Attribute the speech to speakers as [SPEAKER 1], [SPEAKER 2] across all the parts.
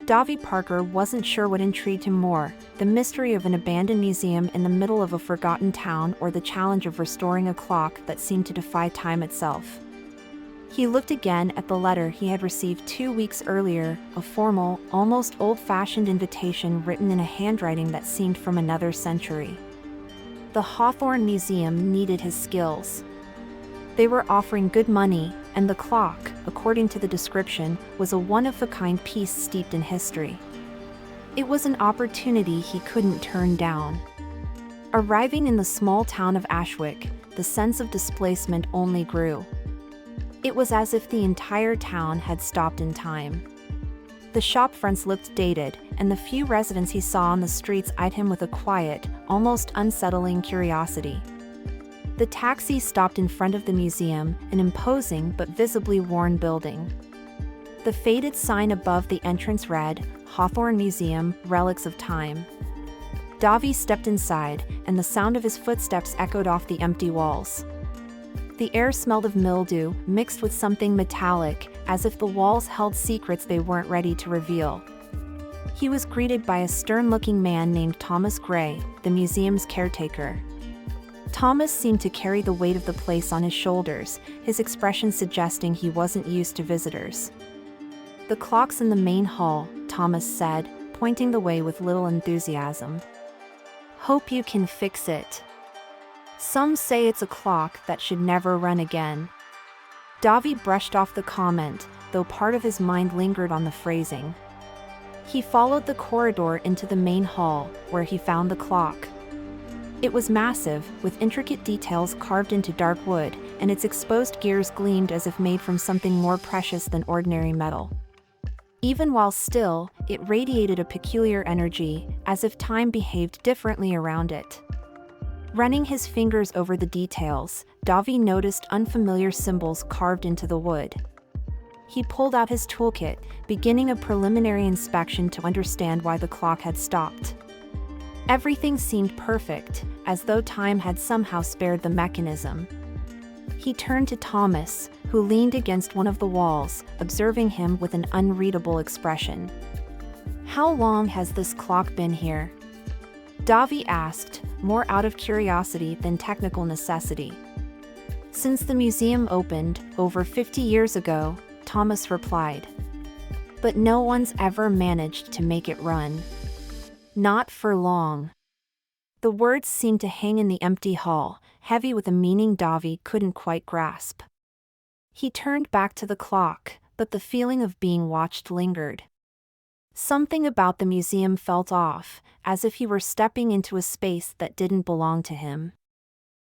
[SPEAKER 1] Davi Parker wasn't sure what intrigued him more, the mystery of an abandoned museum in the middle of a forgotten town or the challenge of restoring a clock that seemed to defy time itself. He looked again at the letter he had received 2 weeks earlier, a formal, almost old-fashioned invitation written in a handwriting that seemed from another century. The Hawthorne Museum needed his skills. They were offering good money, and the clock, according to the description, was a one-of-a-kind piece steeped in history. It was an opportunity he couldn't turn down. Arriving in the small town of Ashwick, the sense of displacement only grew. It was as if the entire town had stopped in time. The shopfronts looked dated, and the few residents he saw on the streets eyed him with a quiet, almost unsettling curiosity. The taxi stopped in front of the museum, an imposing but visibly worn building. The faded sign above the entrance read, "Hawthorne Museum, Relics of Time." Davi stepped inside, and the sound of his footsteps echoed off the empty walls. The air smelled of mildew, mixed with something metallic, as if the walls held secrets they weren't ready to reveal. He was greeted by a stern-looking man named Thomas Gray, the museum's caretaker. Thomas seemed to carry the weight of the place on his shoulders, his expression suggesting he wasn't used to visitors. "The clock's in the main hall," Thomas said, pointing the way with little enthusiasm. "Hope you can fix it. Some say it's a clock that should never run again." Davi brushed off the comment, though part of his mind lingered on the phrasing. He followed the corridor into the main hall, where he found the clock. It was massive, with intricate details carved into dark wood, and its exposed gears gleamed as if made from something more precious than ordinary metal. Even while still, it radiated a peculiar energy, as if time behaved differently around it. Running his fingers over the details, Davi noticed unfamiliar symbols carved into the wood. He pulled out his toolkit, beginning a preliminary inspection to understand why the clock had stopped. Everything seemed perfect, as though time had somehow spared the mechanism. He turned to Thomas, who leaned against one of the walls, observing him with an unreadable expression. "How long has this clock been here?" Davi asked, more out of curiosity than technical necessity. "Since the museum opened, over 50 years ago," Thomas replied. "But no one's ever managed to make it run. Not for long." The words seemed to hang in the empty hall, heavy with a meaning Davi couldn't quite grasp. He turned back to the clock, but the feeling of being watched lingered. Something about the museum felt off, as if he were stepping into a space that didn't belong to him.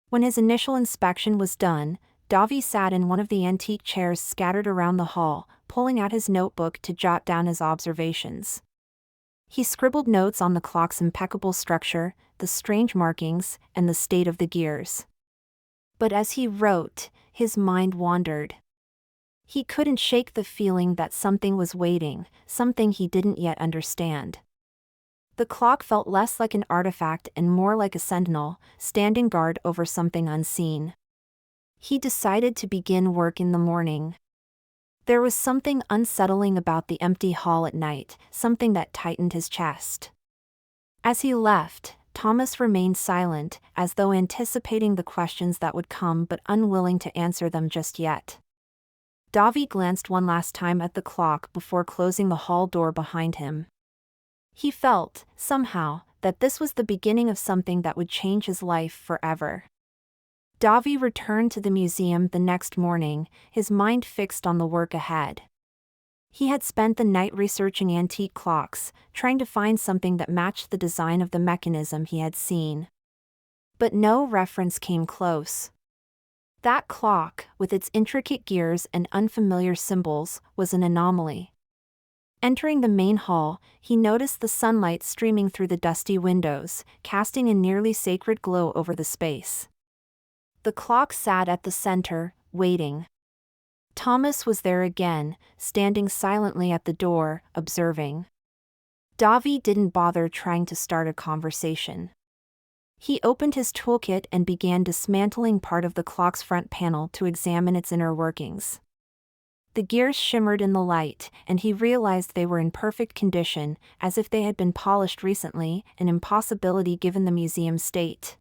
[SPEAKER 1] When his initial inspection was done, Davi sat in one of the antique chairs scattered around the hall, pulling out his notebook to jot down his observations. He scribbled notes on the clock's impeccable structure, the strange markings, and the state of the gears. But as he wrote, his mind wandered. He couldn't shake the feeling that something was waiting, something he didn't yet understand. The clock felt less like an artifact and more like a sentinel, standing guard over something unseen. He decided to begin work in the morning. There was something unsettling about the empty hall at night, something that tightened his chest. As he left, Thomas remained silent, as though anticipating the questions that would come but unwilling to answer them just yet. Davi glanced one last time at the clock before closing the hall door behind him. He felt, somehow, that this was the beginning of something that would change his life forever. Davi returned to the museum the next morning, his mind fixed on the work ahead. He had spent the night researching antique clocks, trying to find something that matched the design of the mechanism he had seen. But no reference came close. That clock, with its intricate gears and unfamiliar symbols, was an anomaly. Entering the main hall, he noticed the sunlight streaming through the dusty windows, casting a nearly sacred glow over the space. The clock sat at the center, waiting. Thomas was there again, standing silently at the door, observing. Davi didn't bother trying to start a conversation. He opened his toolkit and began dismantling part of the clock's front panel to examine its inner workings. The gears shimmered in the light, and he realized they were in perfect condition, as if they had been polished recently, an impossibility given the museum's state.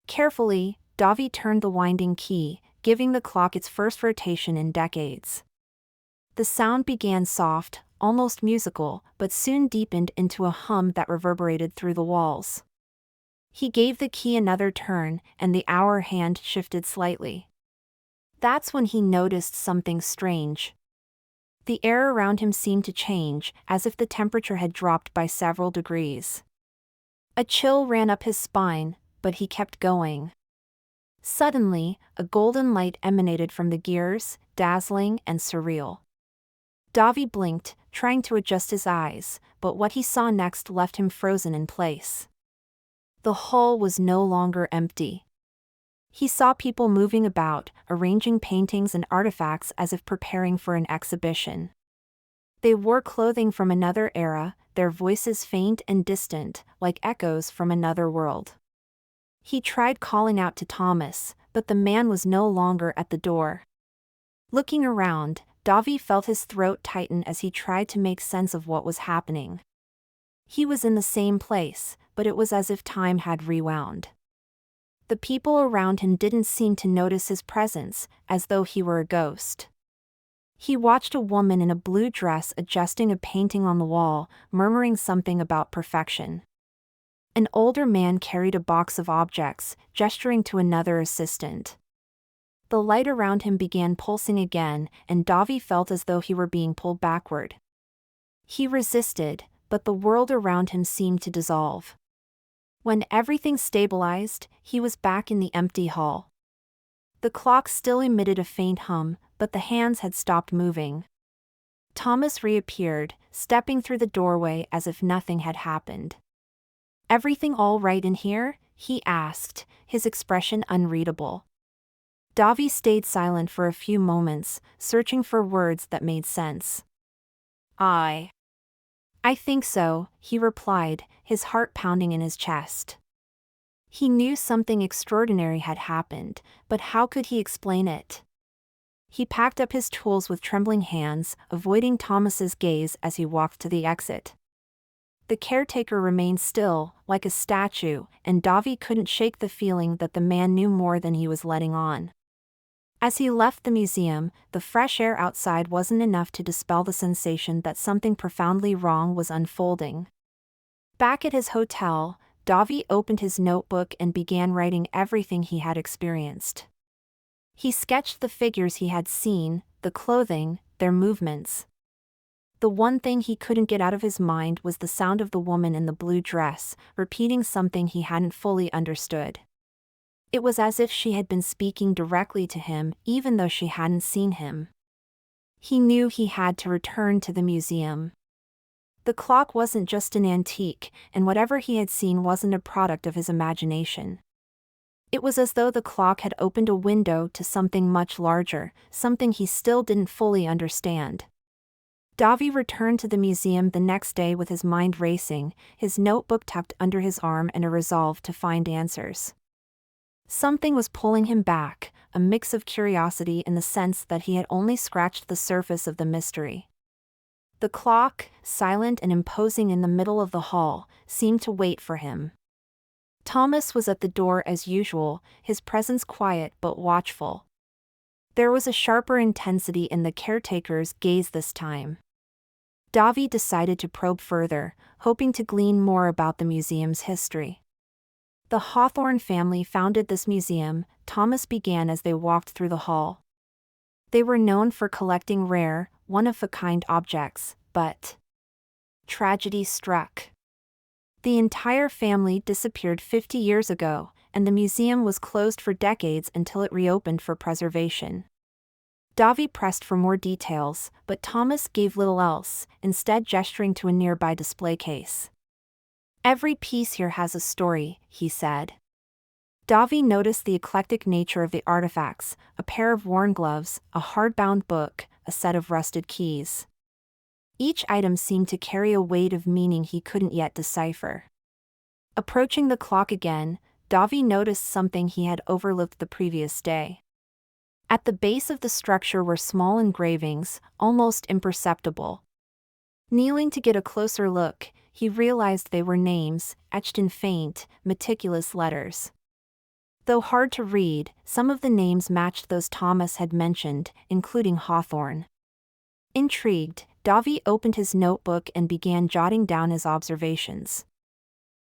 [SPEAKER 1] Carefully, Davi turned the winding key, giving the clock its first rotation in decades. The sound began soft, almost musical, but soon deepened into a hum that reverberated through the walls. He gave the key another turn, and the hour hand shifted slightly. That's when he noticed something strange. The air around him seemed to change, as if the temperature had dropped by several degrees. A chill ran up his spine, but he kept going. Suddenly, a golden light emanated from the gears, dazzling and surreal. Davi blinked, trying to adjust his eyes, but what he saw next left him frozen in place. The hall was no longer empty. He saw people moving about, arranging paintings and artifacts as if preparing for an exhibition. They wore clothing from another era, their voices faint and distant, like echoes from another world. He tried calling out to Thomas, but the man was no longer at the door. Looking around, Davi felt his throat tighten as he tried to make sense of what was happening. He was in the same place, but it was as if time had rewound. The people around him didn't seem to notice his presence, as though he were a ghost. He watched a woman in a blue dress adjusting a painting on the wall, murmuring something about perfection. An older man carried a box of objects, gesturing to another assistant. The light around him began pulsing again, and Davi felt as though he were being pulled backward. He resisted, but the world around him seemed to dissolve. When everything stabilized, he was back in the empty hall. The clock still emitted a faint hum, but the hands had stopped moving. Thomas reappeared, stepping through the doorway as if nothing had happened. "Everything all right in here?" he asked, his expression unreadable. Davi stayed silent for a few moments, searching for words that made sense. I think so," he replied, his heart pounding in his chest. He knew something extraordinary had happened, but how could he explain it? He packed up his tools with trembling hands, avoiding Thomas's gaze as he walked to the exit. The caretaker remained still, like a statue, and Davi couldn't shake the feeling that the man knew more than he was letting on. As he left the museum, the fresh air outside wasn't enough to dispel the sensation that something profoundly wrong was unfolding. Back at his hotel, Davi opened his notebook and began writing everything he had experienced. He sketched the figures he had seen, the clothing, their movements. The one thing he couldn't get out of his mind was the sound of the woman in the blue dress, repeating something he hadn't fully understood. It was as if she had been speaking directly to him, even though she hadn't seen him. He knew he had to return to the museum. The clock wasn't just an antique, and whatever he had seen wasn't a product of his imagination. It was as though the clock had opened a window to something much larger, something he still didn't fully understand. Davi returned to the museum the next day with his mind racing, his notebook tucked under his arm and a resolve to find answers. Something was pulling him back, a mix of curiosity and the sense that he had only scratched the surface of the mystery. The clock, silent and imposing in the middle of the hall, seemed to wait for him. Thomas was at the door as usual, his presence quiet but watchful. There was a sharper intensity in the caretaker's gaze this time. Davi decided to probe further, hoping to glean more about the museum's history. The Hawthorne family founded this museum, Thomas began as they walked through the hall. They were known for collecting rare, one-of-a-kind objects, but tragedy struck. The entire family disappeared 50 years ago, and the museum was closed for decades until it reopened for preservation. Davi pressed for more details, but Thomas gave little else, instead gesturing to a nearby display case. "Every piece here has a story," he said. Davi noticed the eclectic nature of the artifacts, a pair of worn gloves, a hardbound book, a set of rusted keys. Each item seemed to carry a weight of meaning he couldn't yet decipher. Approaching the clock again, Davi noticed something he had overlooked the previous day. At the base of the structure were small engravings, almost imperceptible. Kneeling to get a closer look, he realized they were names, etched in faint, meticulous letters. Though hard to read, some of the names matched those Thomas had mentioned, including Hawthorne. Intrigued, Davi opened his notebook and began jotting down his observations.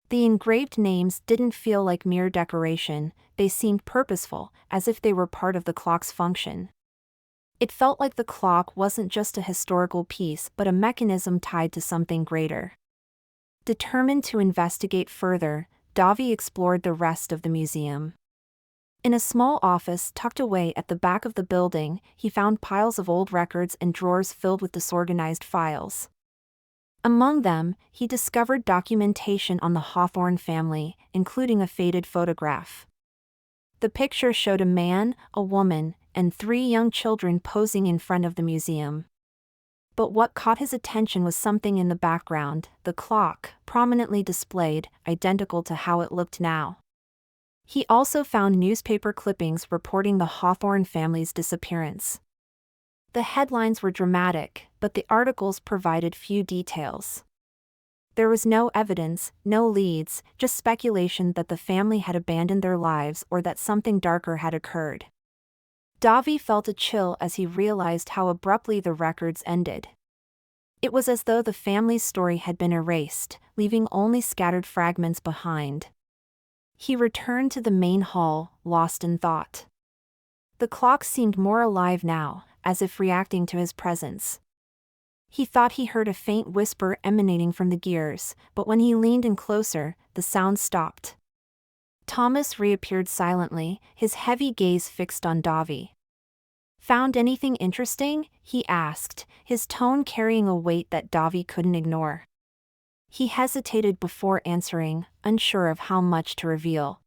[SPEAKER 1] The engraved names didn't feel like mere decoration, they seemed purposeful, as if they were part of the clock's function. It felt like the clock wasn't just a historical piece but a mechanism tied to something greater. Determined to investigate further, Davi explored the rest of the museum. In a small office tucked away at the back of the building, he found piles of old records and drawers filled with disorganized files. Among them, he discovered documentation on the Hawthorne family, including a faded photograph. The picture showed a man, a woman, and 3 young children posing in front of the museum. But what caught his attention was something in the background, the clock, prominently displayed, identical to how it looked now. He also found newspaper clippings reporting the Hawthorne family's disappearance. The headlines were dramatic, but the articles provided few details. There was no evidence, no leads, just speculation that the family had abandoned their lives or that something darker had occurred. Davi felt a chill as he realized how abruptly the records ended. It was as though the family's story had been erased, leaving only scattered fragments behind. He returned to the main hall, lost in thought. The clock seemed more alive now, as if reacting to his presence. He thought he heard a faint whisper emanating from the gears, but when he leaned in closer, the sound stopped. Thomas reappeared silently, his heavy gaze fixed on Davi. "Found anything interesting?" he asked, his tone carrying a weight that Davi couldn't ignore. He hesitated before answering, unsure of how much to reveal.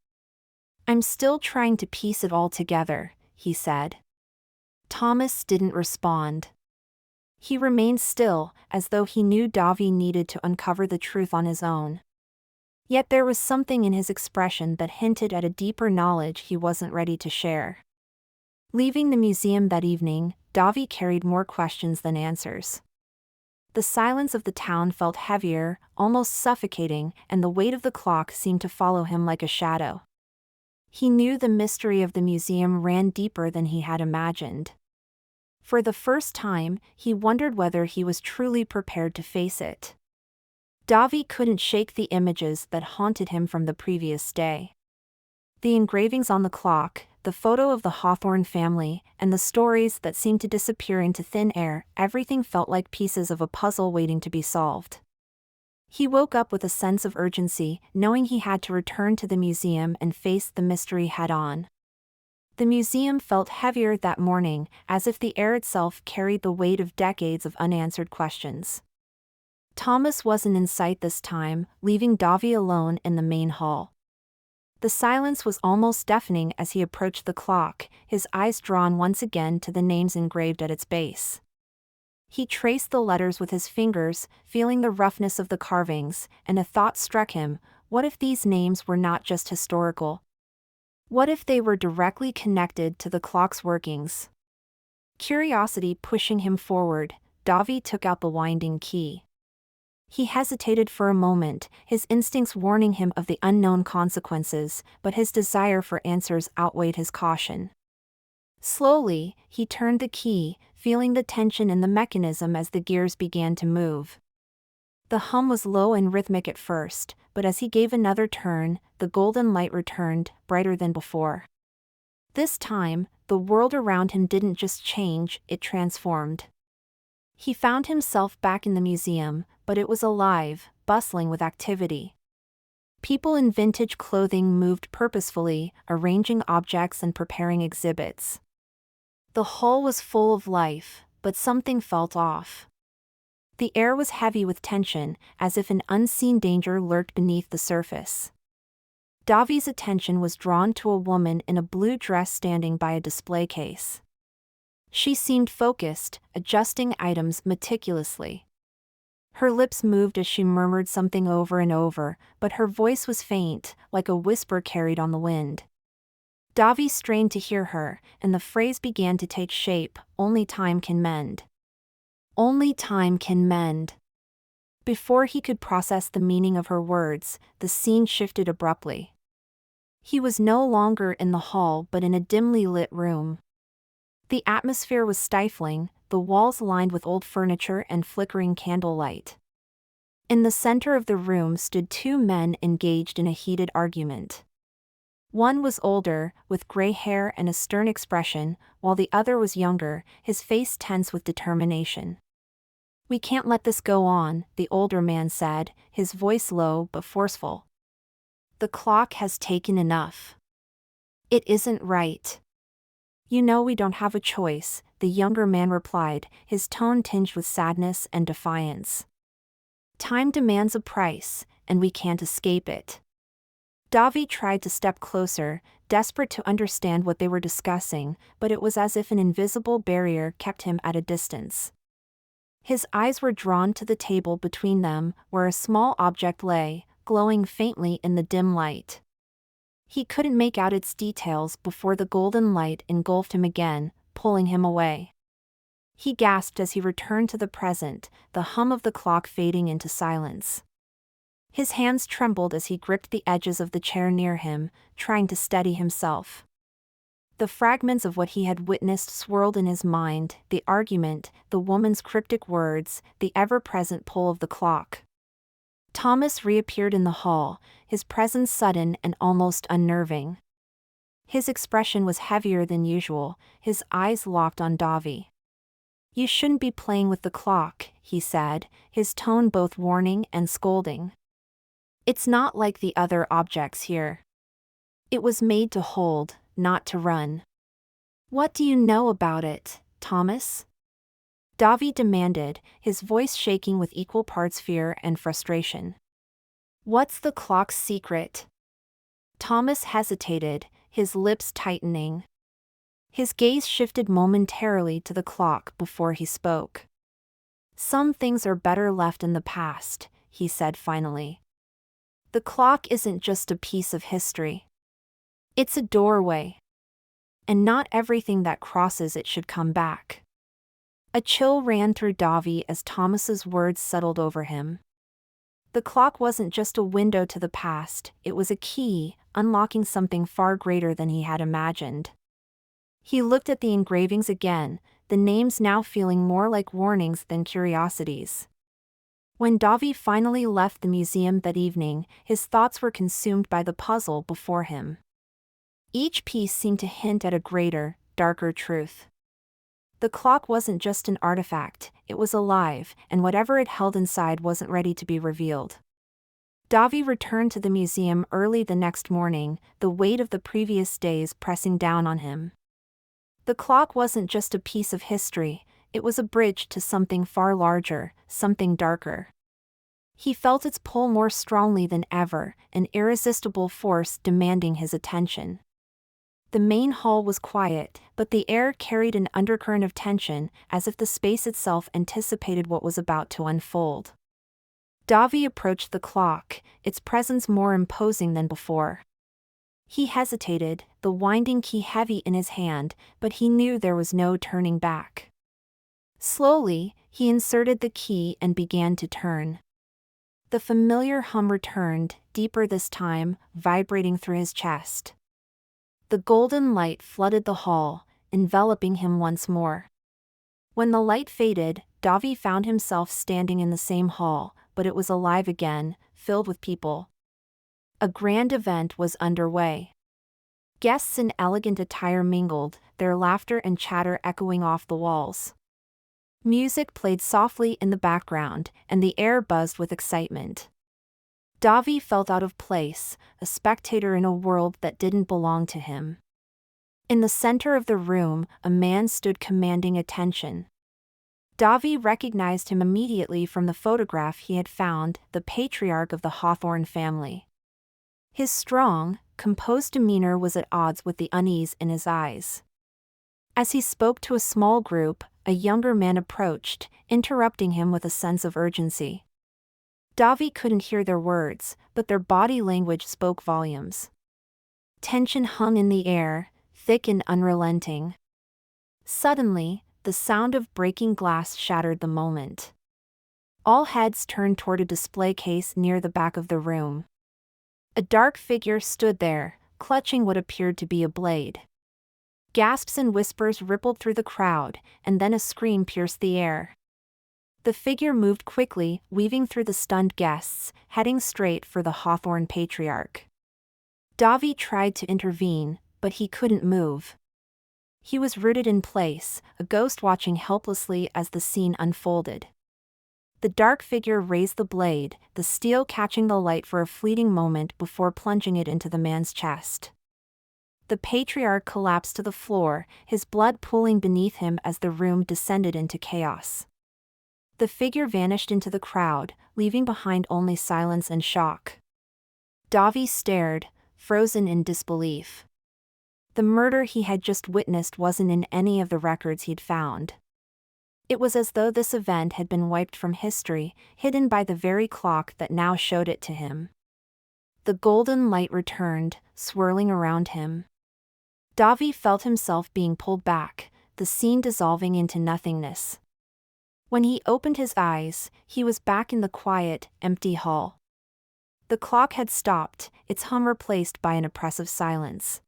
[SPEAKER 1] "I'm still trying to piece it all together," he said. Thomas didn't respond. He remained still, as though he knew Davi needed to uncover the truth on his own. Yet there was something in his expression that hinted at a deeper knowledge he wasn't ready to share. Leaving the museum that evening, Davi carried more questions than answers. The silence of the town felt heavier, almost suffocating, and the weight of the clock seemed to follow him like a shadow. He knew the mystery of the museum ran deeper than he had imagined. For the first time, he wondered whether he was truly prepared to face it. Davi couldn't shake the images that haunted him from the previous day. The engravings on the clock, the photo of the Hawthorne family, and the stories that seemed to disappear into thin air, everything felt like pieces of a puzzle waiting to be solved. He woke up with a sense of urgency, knowing he had to return to the museum and face the mystery head-on. The museum felt heavier that morning, as if the air itself carried the weight of decades of unanswered questions. Thomas wasn't in sight this time, leaving Davi alone in the main hall. The silence was almost deafening as he approached the clock, his eyes drawn once again to the names engraved at its base. He traced the letters with his fingers, feeling the roughness of the carvings, and a thought struck him: what if these names were not just historical? What if they were directly connected to the clock's workings? Curiosity pushing him forward, Davi took out the winding key. He hesitated for a moment, his instincts warning him of the unknown consequences, but his desire for answers outweighed his caution. Slowly, he turned the key, feeling the tension in the mechanism as the gears began to move. The hum was low and rhythmic at first, but as he gave another turn, the golden light returned, brighter than before. This time, the world around him didn't just change, it transformed. He found himself back in the museum, but it was alive, bustling with activity. People in vintage clothing moved purposefully, arranging objects and preparing exhibits. The hall was full of life, but something felt off. The air was heavy with tension, as if an unseen danger lurked beneath the surface. Davi's attention was drawn to a woman in a blue dress standing by a display case. She seemed focused, adjusting items meticulously. Her lips moved as she murmured something over and over, but her voice was faint, like a whisper carried on the wind. Davi strained to hear her, and the phrase began to take shape, "Only time can mend. Only time can mend." Before he could process the meaning of her words, the scene shifted abruptly. He was no longer in the hall but in a dimly lit room. The atmosphere was stifling, the walls lined with old furniture and flickering candlelight. In the center of the room stood two men engaged in a heated argument. One was older, with gray hair and a stern expression, while the other was younger, his face tense with determination. "We can't let this go on," the older man said, his voice low but forceful. "The clock has taken enough. It isn't right." "You know we don't have a choice," the younger man replied, his tone tinged with sadness and defiance. "Time demands a price, and we can't escape it." Davi tried to step closer, desperate to understand what they were discussing, but it was as if an invisible barrier kept him at a distance. His eyes were drawn to the table between them, where a small object lay, glowing faintly in the dim light. He couldn't make out its details before the golden light engulfed him again, pulling him away. He gasped as he returned to the present, the hum of the clock fading into silence. His hands trembled as he gripped the edges of the chair near him, trying to steady himself. The fragments of what he had witnessed swirled in his mind, the argument, the woman's cryptic words, the ever-present pull of the clock. Thomas reappeared in the hall, his presence sudden and almost unnerving. His expression was heavier than usual, his eyes locked on Davi. "You shouldn't be playing with the clock," he said, his tone both warning and scolding. "It's not like the other objects here. It was made to hold, not to run." "What do you know about it, Thomas?" Davi demanded, his voice shaking with equal parts fear and frustration. "What's the clock's secret?" Thomas hesitated, his lips tightening. His gaze shifted momentarily to the clock before he spoke. "Some things are better left in the past," he said finally. "The clock isn't just a piece of history. It's a doorway. And not everything that crosses it should come back." A chill ran through Davi as Thomas's words settled over him. The clock wasn't just a window to the past, it was a key, unlocking something far greater than he had imagined. He looked at the engravings again, the names now feeling more like warnings than curiosities. When Davi finally left the museum that evening, his thoughts were consumed by the puzzle before him. Each piece seemed to hint at a greater, darker truth. The clock wasn't just an artifact, it was alive, and whatever it held inside wasn't ready to be revealed. Davi returned to the museum early the next morning, the weight of the previous days pressing down on him. The clock wasn't just a piece of history, it was a bridge to something far larger, something darker. He felt its pull more strongly than ever, an irresistible force demanding his attention. The main hall was quiet, but the air carried an undercurrent of tension, as if the space itself anticipated what was about to unfold. Davi approached the clock, its presence more imposing than before. He hesitated, the winding key heavy in his hand, but he knew there was no turning back. Slowly, he inserted the key and began to turn. The familiar hum returned, deeper this time, vibrating through his chest. The golden light flooded the hall, enveloping him once more. When the light faded, Davi found himself standing in the same hall, but it was alive again, filled with people. A grand event was underway. Guests in elegant attire mingled, their laughter and chatter echoing off the walls. Music played softly in the background, and the air buzzed with excitement. Davi felt out of place, a spectator in a world that didn't belong to him. In the center of the room, a man stood commanding attention. Davi recognized him immediately from the photograph he had found, the patriarch of the Hawthorne family. His strong, composed demeanor was at odds with the unease in his eyes. As he spoke to a small group, a younger man approached, interrupting him with a sense of urgency. Davi couldn't hear their words, but their body language spoke volumes. Tension hung in the air, thick and unrelenting. Suddenly, the sound of breaking glass shattered the moment. All heads turned toward a display case near the back of the room. A dark figure stood there, clutching what appeared to be a blade. Gasps and whispers rippled through the crowd, and then a scream pierced the air. The figure moved quickly, weaving through the stunned guests, heading straight for the Hawthorne patriarch. Davi tried to intervene, but he couldn't move. He was rooted in place, a ghost watching helplessly as the scene unfolded. The dark figure raised the blade, the steel catching the light for a fleeting moment before plunging it into the man's chest. The patriarch collapsed to the floor, his blood pooling beneath him as the room descended into chaos. The figure vanished into the crowd, leaving behind only silence and shock. Davi stared, frozen in disbelief. The murder he had just witnessed wasn't in any of the records he'd found. It was as though this event had been wiped from history, hidden by the very clock that now showed it to him. The golden light returned, swirling around him. Davi felt himself being pulled back, the scene dissolving into nothingness. When he opened his eyes, he was back in the quiet, empty hall. The clock had stopped, its hum replaced by an oppressive silence.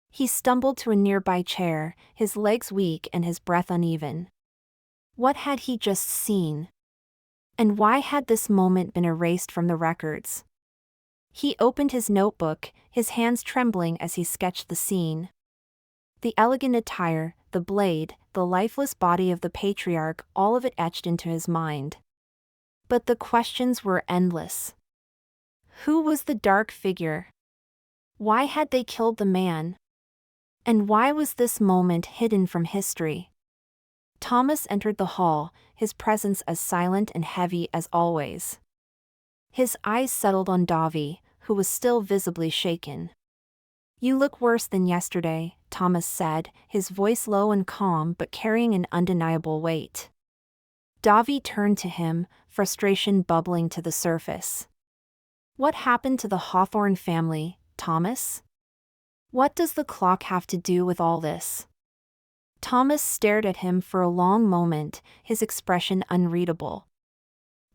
[SPEAKER 1] He stumbled to a nearby chair, his legs weak and his breath uneven. What had he just seen? And why had this moment been erased from the records? He opened his notebook, his hands trembling as he sketched the scene. The elegant attire, the blade, the lifeless body of the patriarch, all of it etched into his mind. But the questions were endless. Who was the dark figure? Why had they killed the man? And why was this moment hidden from history? Thomas entered the hall, his presence as silent and heavy as always. His eyes settled on Davi, who was still visibly shaken. "You look worse than yesterday," Thomas said, his voice low and calm but carrying an undeniable weight. Davi turned to him, frustration bubbling to the surface. "What happened to the Hawthorne family, Thomas? What does the clock have to do with all this?" Thomas stared at him for a long moment, his expression unreadable.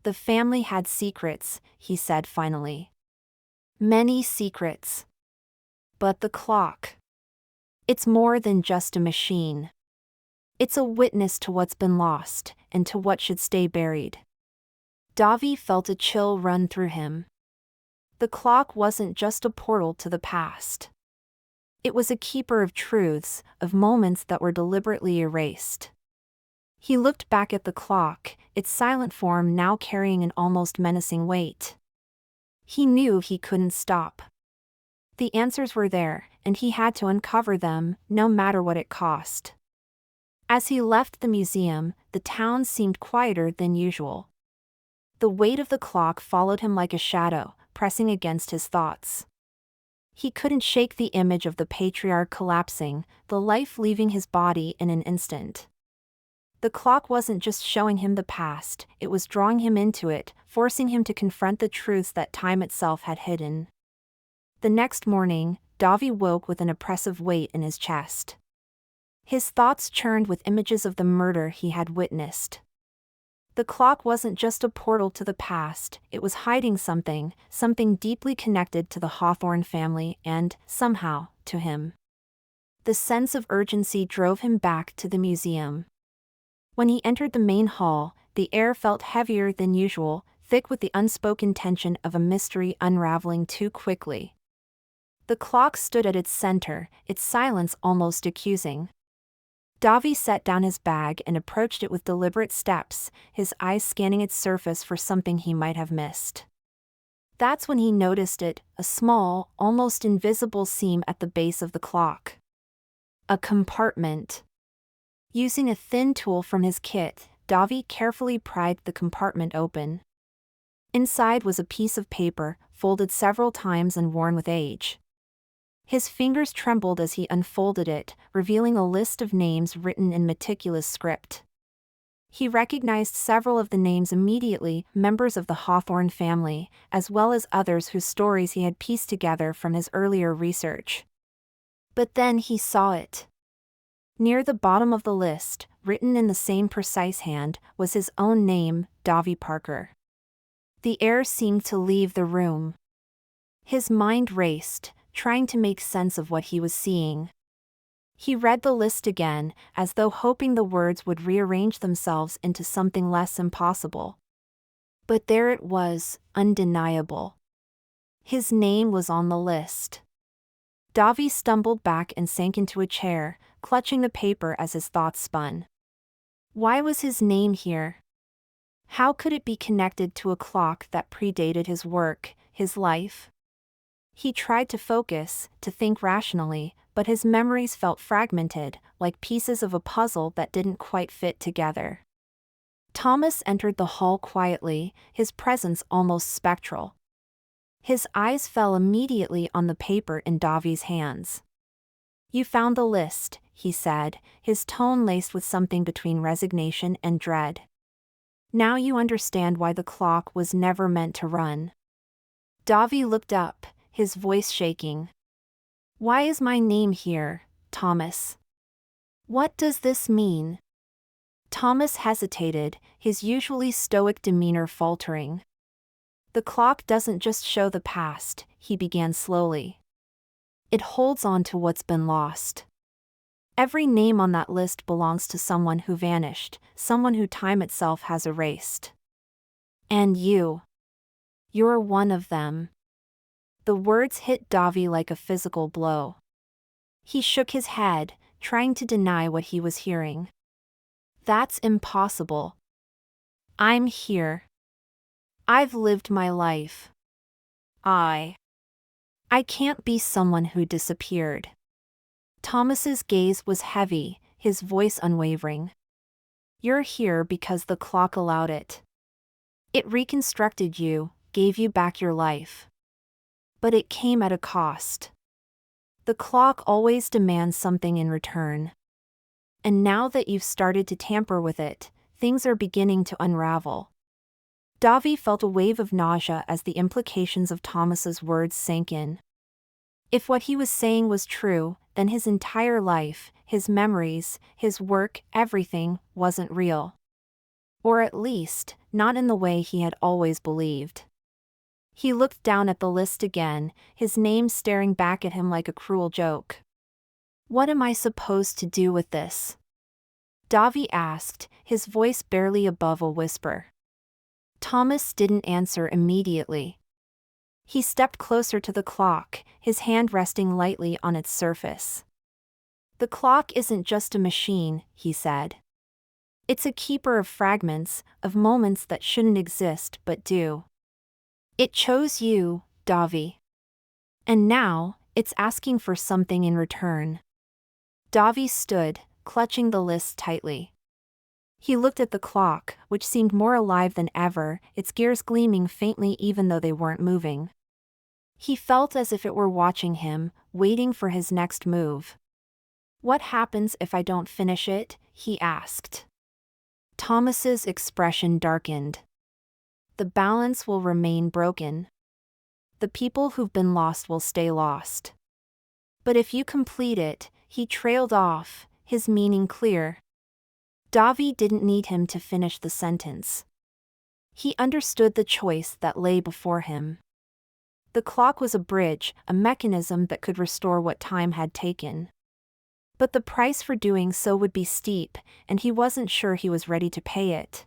[SPEAKER 1] "The family had secrets," he said finally. "Many secrets. But the clock. It's more than just a machine. It's a witness to what's been lost, and to what should stay buried." Davi felt a chill run through him. The clock wasn't just a portal to the past. It was a keeper of truths, of moments that were deliberately erased. He looked back at the clock, its silent form now carrying an almost menacing weight. He knew he couldn't stop. The answers were there, and he had to uncover them, no matter what it cost. As he left the museum, the town seemed quieter than usual. The weight of the clock followed him like a shadow, pressing against his thoughts. He couldn't shake the image of the patriarch collapsing, the life leaving his body in an instant. The clock wasn't just showing him the past, it was drawing him into it, forcing him to confront the truths that time itself had hidden. The next morning, Davi woke with an oppressive weight in his chest. His thoughts churned with images of the murder he had witnessed. The clock wasn't just a portal to the past, it was hiding something deeply connected to the Hawthorne family and, somehow, to him. The sense of urgency drove him back to the museum. When he entered the main hall, the air felt heavier than usual, thick with the unspoken tension of a mystery unraveling too quickly. The clock stood at its center, its silence almost accusing. Davi set down his bag and approached it with deliberate steps, his eyes scanning its surface for something he might have missed. That's when he noticed it, a small, almost invisible seam at the base of the clock. A compartment. Using a thin tool from his kit, Davi carefully pried the compartment open. Inside was a piece of paper, folded several times and worn with age. His fingers trembled as he unfolded it, revealing a list of names written in meticulous script. He recognized several of the names immediately, members of the Hawthorne family, as well as others whose stories he had pieced together from his earlier research. But then he saw it. Near the bottom of the list, written in the same precise hand, was his own name, Davi Parker. The air seemed to leave the room. His mind raced, trying to make sense of what he was seeing. He read the list again, as though hoping the words would rearrange themselves into something less impossible. But there it was, undeniable. His name was on the list. Davi stumbled back and sank into a chair, clutching the paper as his thoughts spun. Why was his name here? How could it be connected to a clock that predated his work, his life? He tried to focus, to think rationally, but his memories felt fragmented, like pieces of a puzzle that didn't quite fit together. Thomas entered the hall quietly, his presence almost spectral. His eyes fell immediately on the paper in Davi's hands. "You found the list," he said, his tone laced with something between resignation and dread. "Now you understand why the clock was never meant to run." Davi looked up, his voice shaking. "Why is my name here, Thomas? What does this mean?" Thomas hesitated, his usually stoic demeanor faltering. "The clock doesn't just show the past," he began slowly. "It holds on to what's been lost. Every name on that list belongs to someone who vanished, someone who time itself has erased. And you're one of them." The words hit Davi like a physical blow. He shook his head, trying to deny what he was hearing. "That's impossible. I'm here. I've lived my life. I can't be someone who disappeared." Thomas's gaze was heavy, his voice unwavering. "You're here because the clock allowed it. It reconstructed you, gave you back your life. But it came at a cost. The clock always demands something in return. And now that you've started to tamper with it, things are beginning to unravel." Davi felt a wave of nausea as the implications of Thomas's words sank in. If what he was saying was true, then his entire life, his memories, his work, everything, wasn't real. Or at least, not in the way he had always believed. He looked down at the list again, his name staring back at him like a cruel joke. "What am I supposed to do with this?" Davi asked, his voice barely above a whisper. Thomas didn't answer immediately. He stepped closer to the clock, his hand resting lightly on its surface. "The clock isn't just a machine," he said. "It's a keeper of fragments, of moments that shouldn't exist but do. It chose you, Davi. And now, it's asking for something in return." Davi stood, clutching the list tightly. He looked at the clock, which seemed more alive than ever, its gears gleaming faintly even though they weren't moving. He felt as if it were watching him, waiting for his next move. "What happens if I don't finish it?" he asked. Thomas's expression darkened. "The balance will remain broken. The people who've been lost will stay lost. But if you complete it," he trailed off, his meaning clear. Davi didn't need him to finish the sentence. He understood the choice that lay before him. The clock was a bridge, a mechanism that could restore what time had taken. But the price for doing so would be steep, and he wasn't sure he was ready to pay it.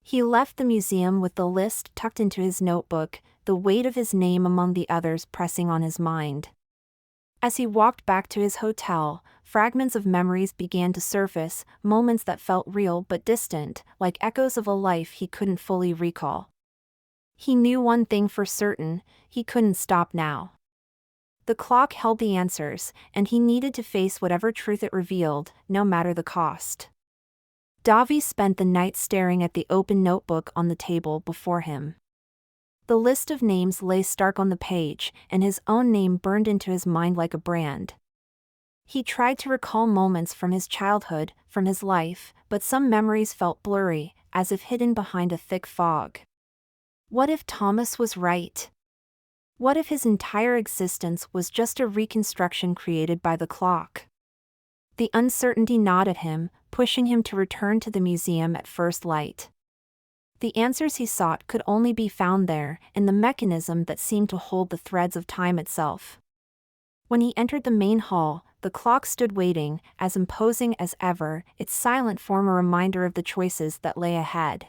[SPEAKER 1] He left the museum with the list tucked into his notebook, the weight of his name among the others pressing on his mind. As he walked back to his hotel, fragments of memories began to surface, moments that felt real but distant, like echoes of a life he couldn't fully recall. He knew one thing for certain: he couldn't stop now. The clock held the answers, and he needed to face whatever truth it revealed, no matter the cost. Davi spent the night staring at the open notebook on the table before him. The list of names lay stark on the page, and his own name burned into his mind like a brand. He tried to recall moments from his childhood, from his life, but some memories felt blurry, as if hidden behind a thick fog. What if Thomas was right? What if his entire existence was just a reconstruction created by the clock? The uncertainty gnawed at him, pushing him to return to the museum at first light. The answers he sought could only be found there, in the mechanism that seemed to hold the threads of time itself. When he entered the main hall, the clock stood waiting, as imposing as ever, its silent form a reminder of the choices that lay ahead.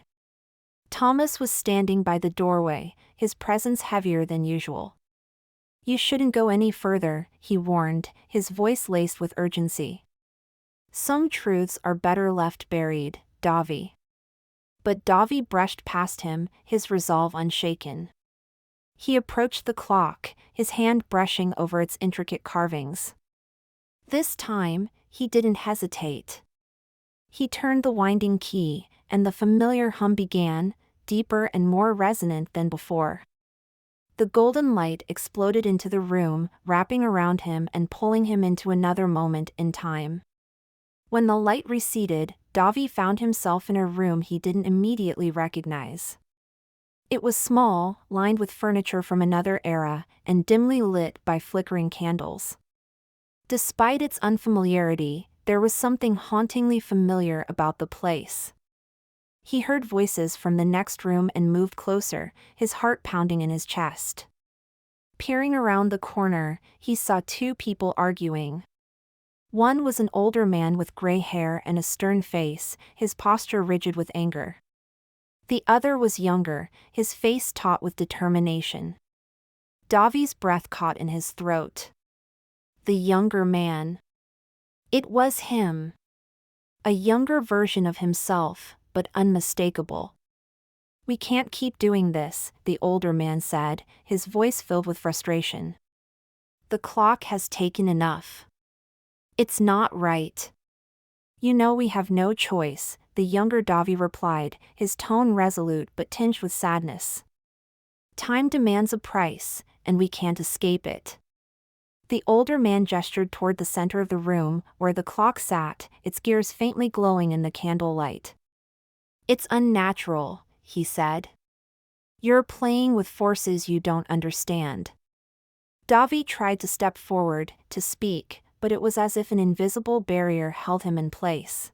[SPEAKER 1] Thomas was standing by the doorway, his presence heavier than usual. "You shouldn't go any further," he warned, his voice laced with urgency. "Some truths are better left buried, Davi." But Davi brushed past him, his resolve unshaken. He approached the clock, his hand brushing over its intricate carvings. This time, he didn't hesitate. He turned the winding key, and the familiar hum began, deeper and more resonant than before. The golden light exploded into the room, wrapping around him and pulling him into another moment in time. When the light receded, Davi found himself in a room he didn't immediately recognize. It was small, lined with furniture from another era, and dimly lit by flickering candles. Despite its unfamiliarity, there was something hauntingly familiar about the place. He heard voices from the next room and moved closer, his heart pounding in his chest. Peering around the corner, he saw two people arguing. One was an older man with gray hair and a stern face, his posture rigid with anger. The other was younger, his face taut with determination. Davi's breath caught in his throat. The younger man. It was him. A younger version of himself, but unmistakable. "We can't keep doing this," the older man said, his voice filled with frustration. "The clock has taken enough. It's not right." "You know we have no choice," the younger Davi replied, his tone resolute but tinged with sadness. "Time demands a price, and we can't escape it." The older man gestured toward the center of the room, where the clock sat, its gears faintly glowing in the candlelight. "It's unnatural," he said. "You're playing with forces you don't understand." Davi tried to step forward, to speak, but it was as if an invisible barrier held him in place.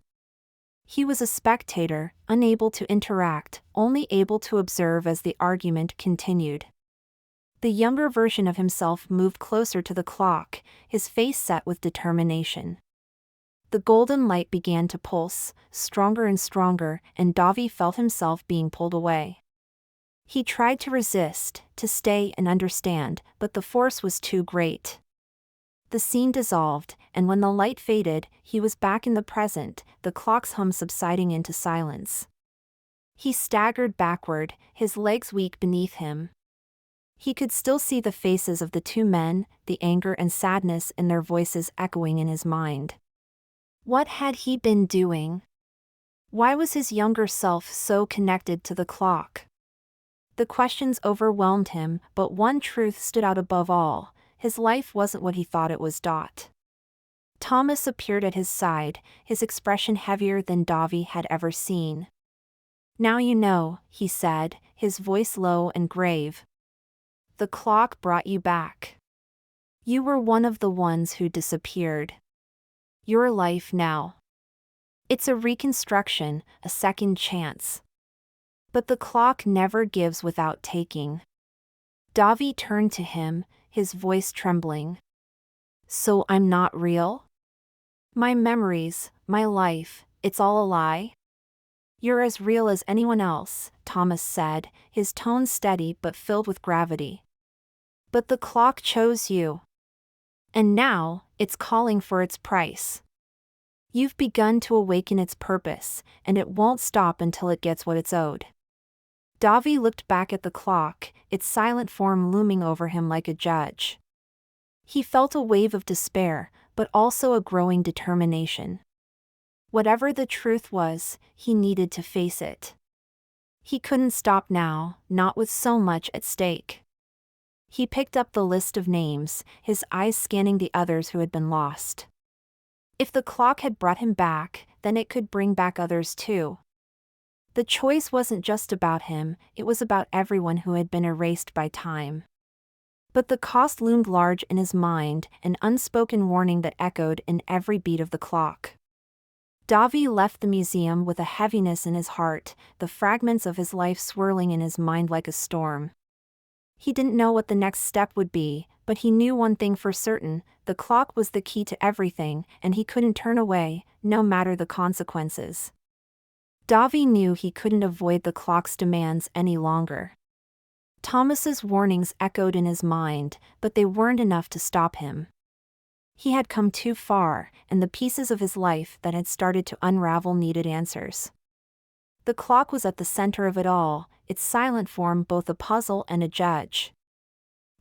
[SPEAKER 1] He was a spectator, unable to interact, only able to observe as the argument continued. The younger version of himself moved closer to the clock, his face set with determination. The golden light began to pulse, stronger and stronger, and Davi felt himself being pulled away. He tried to resist, to stay and understand, but the force was too great. The scene dissolved, and when the light faded, he was back in the present, the clock's hum subsiding into silence. He staggered backward, his legs weak beneath him. He could still see the faces of the two men, the anger and sadness in their voices echoing in his mind. What had he been doing? Why was his younger self so connected to the clock? The questions overwhelmed him, but one truth stood out above all: his life wasn't what he thought it was. Thomas appeared at his side, his expression heavier than Davi had ever seen. "Now you know," he said, his voice low and grave. "The clock brought you back. You were one of the ones who disappeared. Your life now. It's a reconstruction, a second chance. But the clock never gives without taking." Davi turned to him, his voice trembling. "So I'm not real? My memories, my life, it's all a lie?" "You're as real as anyone else," Thomas said, his tone steady but filled with gravity. "But the clock chose you. And now, it's calling for its price. You've begun to awaken its purpose, and it won't stop until it gets what it's owed." Davi looked back at the clock, its silent form looming over him like a judge. He felt a wave of despair, but also a growing determination. Whatever the truth was, he needed to face it. He couldn't stop now, not with so much at stake. He picked up the list of names, his eyes scanning the others who had been lost. If the clock had brought him back, then it could bring back others too. The choice wasn't just about him, it was about everyone who had been erased by time. But the cost loomed large in his mind, an unspoken warning that echoed in every beat of the clock. Davi left the museum with a heaviness in his heart, the fragments of his life swirling in his mind like a storm. He didn't know what the next step would be, but he knew one thing for certain: the clock was the key to everything, and he couldn't turn away, no matter the consequences. Davi knew he couldn't avoid the clock's demands any longer. Thomas's warnings echoed in his mind, but they weren't enough to stop him. He had come too far, and the pieces of his life that had started to unravel needed answers. The clock was at the center of it all, its silent form both a puzzle and a judge.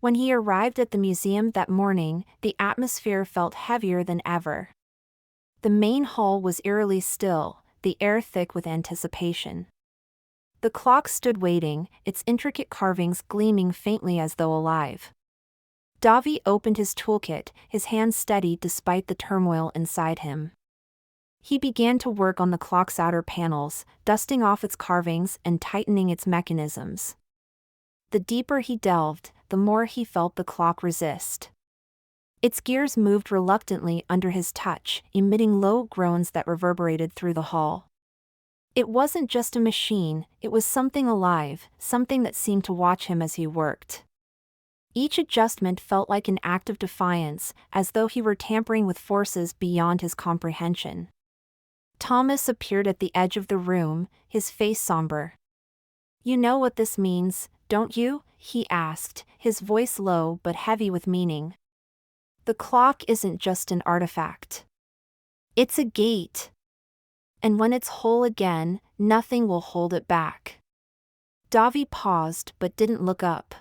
[SPEAKER 1] When he arrived at the museum that morning, the atmosphere felt heavier than ever. The main hall was eerily still, the air thick with anticipation. The clock stood waiting, its intricate carvings gleaming faintly as though alive. Davi opened his toolkit, his hands steady despite the turmoil inside him. He began to work on the clock's outer panels, dusting off its carvings and tightening its mechanisms. The deeper he delved, the more he felt the clock resist. Its gears moved reluctantly under his touch, emitting low groans that reverberated through the hall. It wasn't just a machine, it was something alive, something that seemed to watch him as he worked. Each adjustment felt like an act of defiance, as though he were tampering with forces beyond his comprehension. Thomas appeared at the edge of the room, his face somber. "You know what this means, don't you?" he asked, his voice low but heavy with meaning. "The clock isn't just an artifact. It's a gate. And when it's whole again, nothing will hold it back." Davi paused but didn't look up.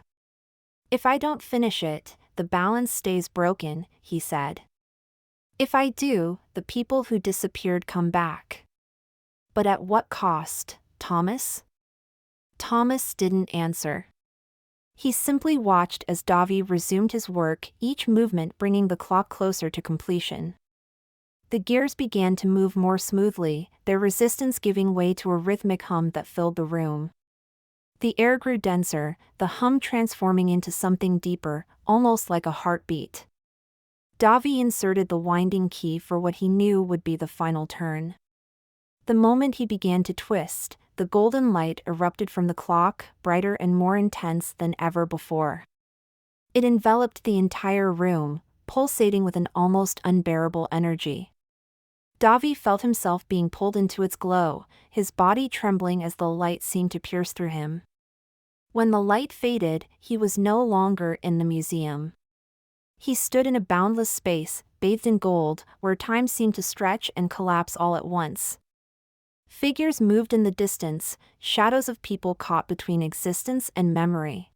[SPEAKER 1] "If I don't finish it, the balance stays broken," he said. "If I do, the people who disappeared come back." "But at what cost, Thomas?" Thomas didn't answer. He simply watched as Davi resumed his work, each movement bringing the clock closer to completion. The gears began to move more smoothly, their resistance giving way to a rhythmic hum that filled the room. The air grew denser, the hum transforming into something deeper, almost like a heartbeat. Davi inserted the winding key for what he knew would be the final turn. The moment he began to twist, the golden light erupted from the clock, brighter and more intense than ever before. It enveloped the entire room, pulsating with an almost unbearable energy. Davi felt himself being pulled into its glow, his body trembling as the light seemed to pierce through him. When the light faded, he was no longer in the museum. He stood in a boundless space, bathed in gold, where time seemed to stretch and collapse all at once. Figures moved in the distance, shadows of people caught between existence and memory.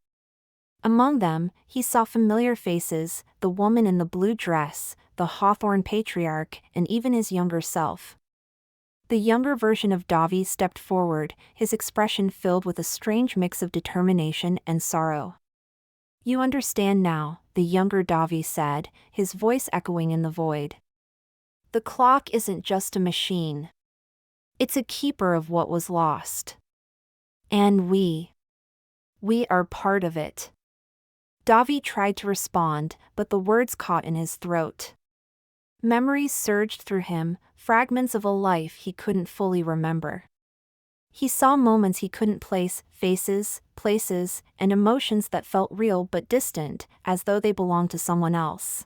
[SPEAKER 1] Among them, he saw familiar faces, the woman in the blue dress, the Hawthorne patriarch, and even his younger self. The younger version of Davi stepped forward, his expression filled with a strange mix of determination and sorrow. "You understand now," the younger Davi said, his voice echoing in the void. "The clock isn't just a machine. It's a keeper of what was lost. And we are part of it." Davi tried to respond, but the words caught in his throat. Memories surged through him, fragments of a life he couldn't fully remember. He saw moments he couldn't place, faces, places, and emotions that felt real but distant, as though they belonged to someone else.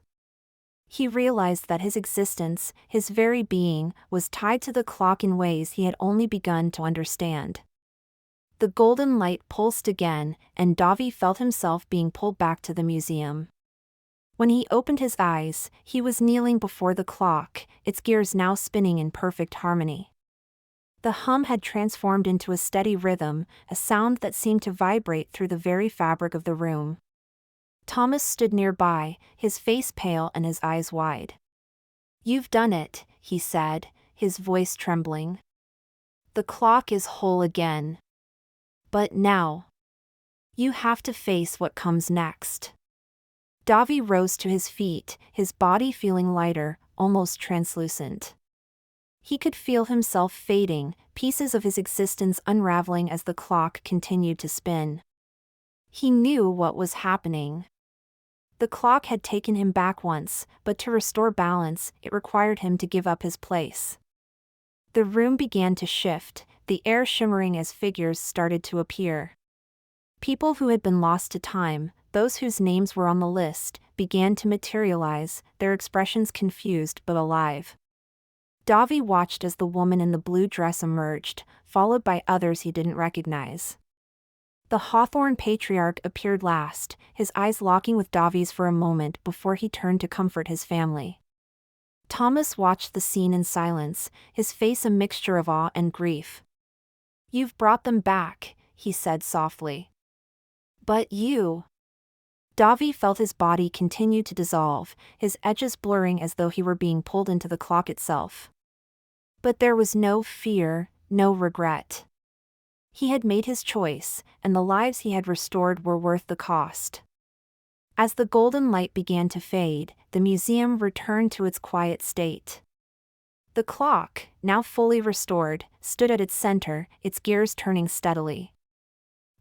[SPEAKER 1] He realized that his existence, his very being, was tied to the clock in ways he had only begun to understand. The golden light pulsed again, and Davi felt himself being pulled back to the museum. When he opened his eyes, he was kneeling before the clock, its gears now spinning in perfect harmony. The hum had transformed into a steady rhythm, a sound that seemed to vibrate through the very fabric of the room. Thomas stood nearby, his face pale and his eyes wide. "You've done it," he said, his voice trembling. "The clock is whole again. But now, you have to face what comes next." Davi rose to his feet, his body feeling lighter, almost translucent. He could feel himself fading, pieces of his existence unraveling as the clock continued to spin. He knew what was happening. The clock had taken him back once, but to restore balance, it required him to give up his place. The room began to shift, the air shimmering as figures started to appear. People who had been lost to time, those whose names were on the list, began to materialize, their expressions confused but alive. Davi watched as the woman in the blue dress emerged, followed by others he didn't recognize. The Hawthorne patriarch appeared last, his eyes locking with Davi's for a moment before he turned to comfort his family. Thomas watched the scene in silence, his face a mixture of awe and grief. "You've brought them back," he said softly. "But you..." Davi felt his body continue to dissolve, his edges blurring as though he were being pulled into the clock itself. But there was no fear, no regret. He had made his choice, and the lives he had restored were worth the cost. As the golden light began to fade, the museum returned to its quiet state. The clock, now fully restored, stood at its center, its gears turning steadily.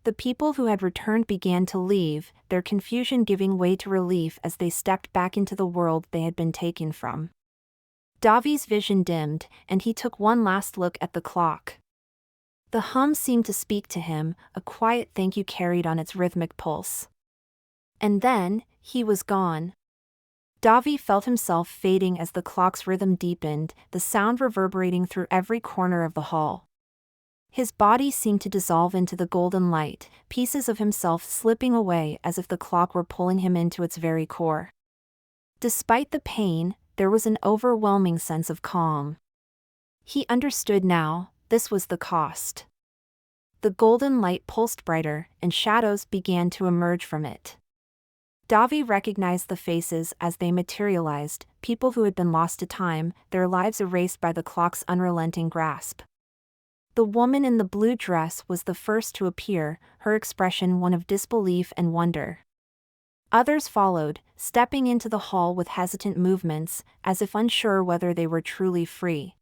[SPEAKER 1] The people who had returned began to leave, their confusion giving way to relief as they stepped back into the world they had been taken from. Davi's vision dimmed, and he took one last look at the clock. The hum seemed to speak to him, a quiet thank you carried on its rhythmic pulse. And then, he was gone. Davi felt himself fading as the clock's rhythm deepened, the sound reverberating through every corner of the hall. His body seemed to dissolve into the golden light, pieces of himself slipping away as if the clock were pulling him into its very core. Despite the pain, there was an overwhelming sense of calm. He understood now, this was the cost. The golden light pulsed brighter, and shadows began to emerge from it. Davi recognized the faces as they materialized, people who had been lost to time, their lives erased by the clock's unrelenting grasp. The woman in the blue dress was the first to appear, her expression one of disbelief and wonder. Others followed, stepping into the hall with hesitant movements, as if unsure whether they were truly free.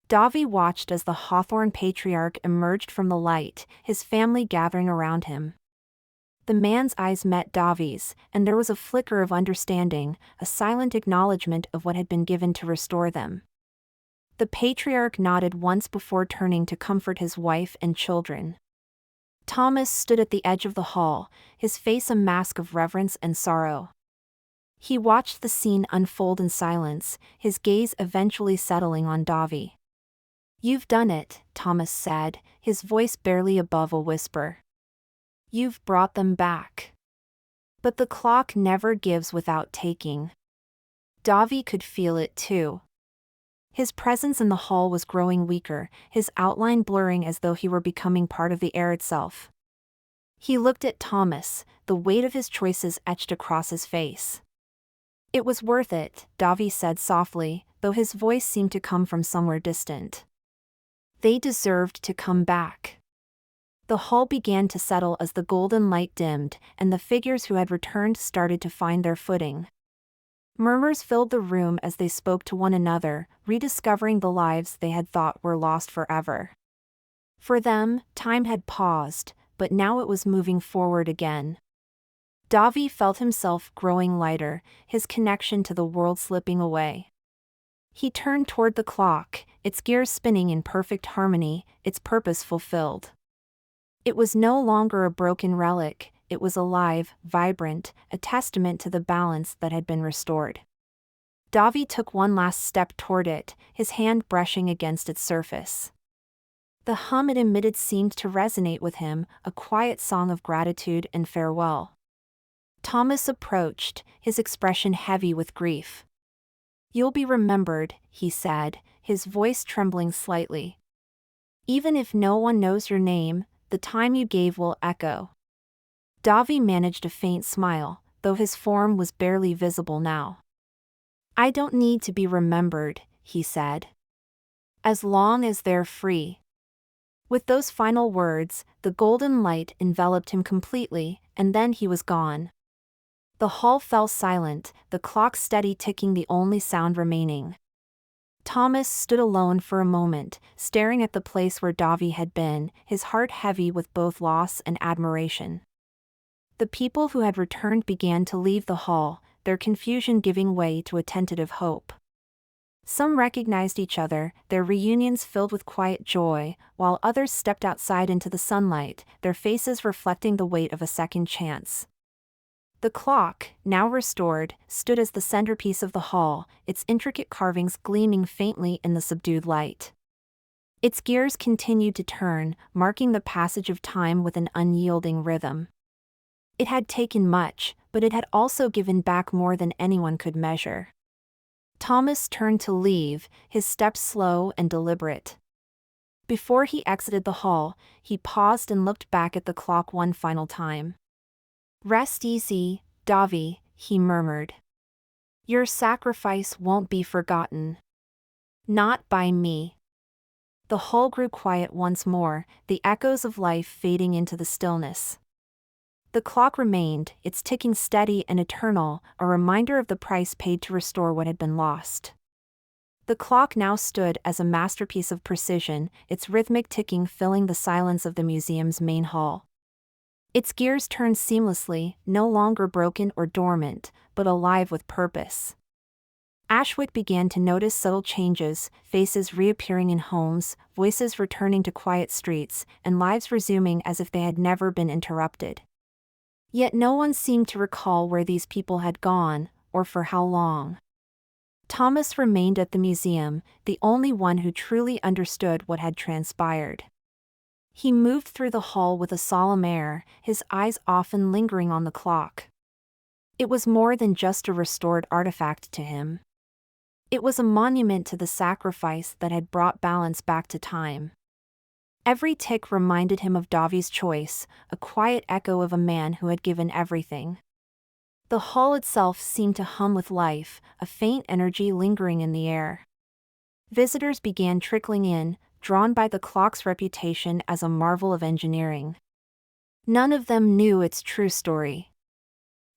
[SPEAKER 1] Davi watched as the Hawthorne patriarch emerged from the light, his family gathering around him. The man's eyes met Davi's, and there was a flicker of understanding, a silent acknowledgement of what had been given to restore them. The patriarch nodded once before turning to comfort his wife and children. Thomas stood at the edge of the hall, his face a mask of reverence and sorrow. He watched the scene unfold in silence, his gaze eventually settling on Davi. "You've done it," Thomas said, his voice barely above a whisper. "You've brought them back. But the clock never gives without taking." Davi could feel it too. His presence in the hall was growing weaker, his outline blurring as though he were becoming part of the air itself. He looked at Thomas, the weight of his choices etched across his face. "It was worth it," Davi said softly, though his voice seemed to come from somewhere distant. "They deserved to come back." The hall began to settle as the golden light dimmed, and the figures who had returned started to find their footing. Murmurs filled the room as they spoke to one another, rediscovering the lives they had thought were lost forever. For them, time had paused, but now it was moving forward again. Davi felt himself growing lighter, his connection to the world slipping away. He turned toward the clock, its gears spinning in perfect harmony, its purpose fulfilled. It was no longer a broken relic, it was alive, vibrant, a testament to the balance that had been restored. Davi took one last step toward it, his hand brushing against its surface. The hum it emitted seemed to resonate with him, a quiet song of gratitude and farewell. Thomas approached, his expression heavy with grief. "You'll be remembered," he said, his voice trembling slightly. "Even if no one knows your name, the time you gave will echo." Davi managed a faint smile, though his form was barely visible now. "I don't need to be remembered," he said. "As long as they're free." With those final words, the golden light enveloped him completely, and then he was gone. The hall fell silent, the clock steady ticking the only sound remaining. Thomas stood alone for a moment, staring at the place where Davi had been, his heart heavy with both loss and admiration. The people who had returned began to leave the hall, their confusion giving way to a tentative hope. Some recognized each other, their reunions filled with quiet joy, while others stepped outside into the sunlight, their faces reflecting the weight of a second chance. The clock, now restored, stood as the centerpiece of the hall, its intricate carvings gleaming faintly in the subdued light. Its gears continued to turn, marking the passage of time with an unyielding rhythm. It had taken much, but it had also given back more than anyone could measure. Thomas turned to leave, his steps slow and deliberate. Before he exited the hall, he paused and looked back at the clock one final time. "Rest easy, Davi," he murmured. "Your sacrifice won't be forgotten. Not by me." The hall grew quiet once more, the echoes of life fading into the stillness. The clock remained, its ticking steady and eternal, a reminder of the price paid to restore what had been lost. The clock now stood as a masterpiece of precision, its rhythmic ticking filling the silence of the museum's main hall. Its gears turned seamlessly, no longer broken or dormant, but alive with purpose. Ashwick began to notice subtle changes, faces reappearing in homes, voices returning to quiet streets, and lives resuming as if they had never been interrupted. Yet no one seemed to recall where these people had gone, or for how long. Thomas remained at the museum, the only one who truly understood what had transpired. He moved through the hall with a solemn air, his eyes often lingering on the clock. It was more than just a restored artifact to him. It was a monument to the sacrifice that had brought balance back to time. Every tick reminded him of Davi's choice, a quiet echo of a man who had given everything. The hall itself seemed to hum with life, a faint energy lingering in the air. Visitors began trickling in, drawn by the clock's reputation as a marvel of engineering. None of them knew its true story.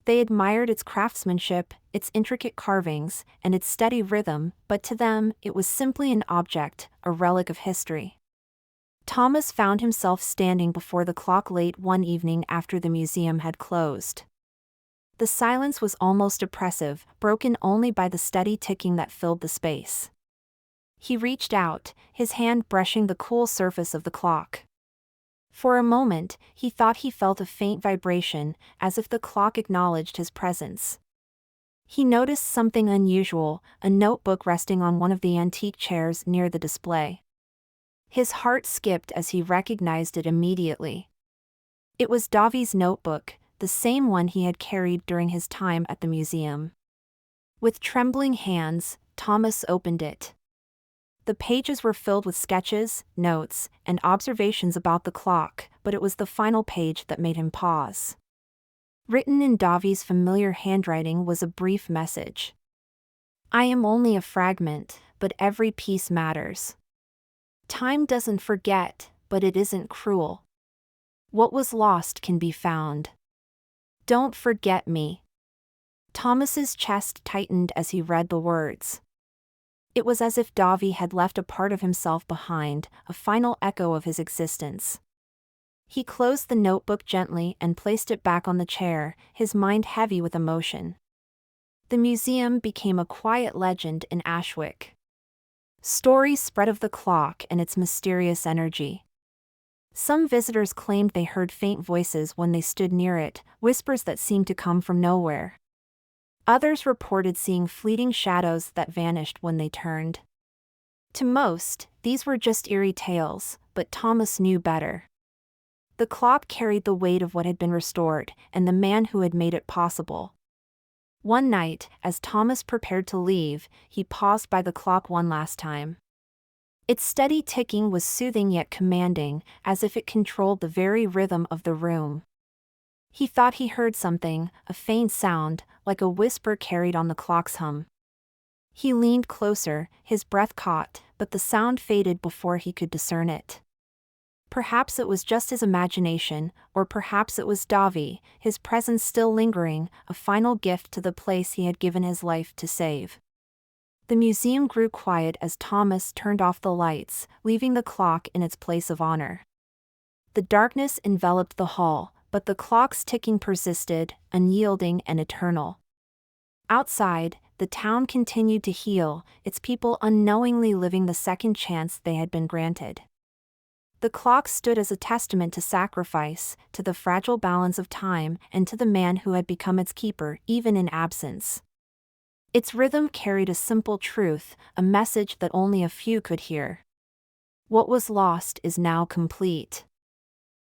[SPEAKER 1] They admired its craftsmanship, its intricate carvings, and its steady rhythm, but to them, it was simply an object, a relic of history. Thomas found himself standing before the clock late one evening after the museum had closed. The silence was almost oppressive, broken only by the steady ticking that filled the space. He reached out, his hand brushing the cool surface of the clock. For a moment, he thought he felt a faint vibration, as if the clock acknowledged his presence. He noticed something unusual, a notebook resting on one of the antique chairs near the display. His heart skipped as he recognized it immediately. It was Davi's notebook, the same one he had carried during his time at the museum. With trembling hands, Thomas opened it. The pages were filled with sketches, notes, and observations about the clock, but it was the final page that made him pause. Written in Davi's familiar handwriting was a brief message. "I am only a fragment, but every piece matters. Time doesn't forget, but it isn't cruel. What was lost can be found. Don't forget me." Thomas's chest tightened as he read the words. It was as if Davi had left a part of himself behind, a final echo of his existence. He closed the notebook gently and placed it back on the chair, his mind heavy with emotion. The museum became a quiet legend in Ashwick. Stories spread of the clock and its mysterious energy. Some visitors claimed they heard faint voices when they stood near it, whispers that seemed to come from nowhere. Others reported seeing fleeting shadows that vanished when they turned. To most, these were just eerie tales, but Thomas knew better. The clock carried the weight of what had been restored, and the man who had made it possible. One night, as Thomas prepared to leave, he paused by the clock one last time. Its steady ticking was soothing yet commanding, as if it controlled the very rhythm of the room. He thought he heard something, a faint sound, like a whisper carried on the clock's hum. He leaned closer, his breath caught, but the sound faded before he could discern it. Perhaps it was just his imagination, or perhaps it was Davi, his presence still lingering, a final gift to the place he had given his life to save. The museum grew quiet as Thomas turned off the lights, leaving the clock in its place of honor. The darkness enveloped the hall, but the clock's ticking persisted, unyielding and eternal. Outside, the town continued to heal, its people unknowingly living the second chance they had been granted. The clock stood as a testament to sacrifice, to the fragile balance of time, and to the man who had become its keeper, even in absence. Its rhythm carried a simple truth, a message that only a few could hear. What was lost is now complete.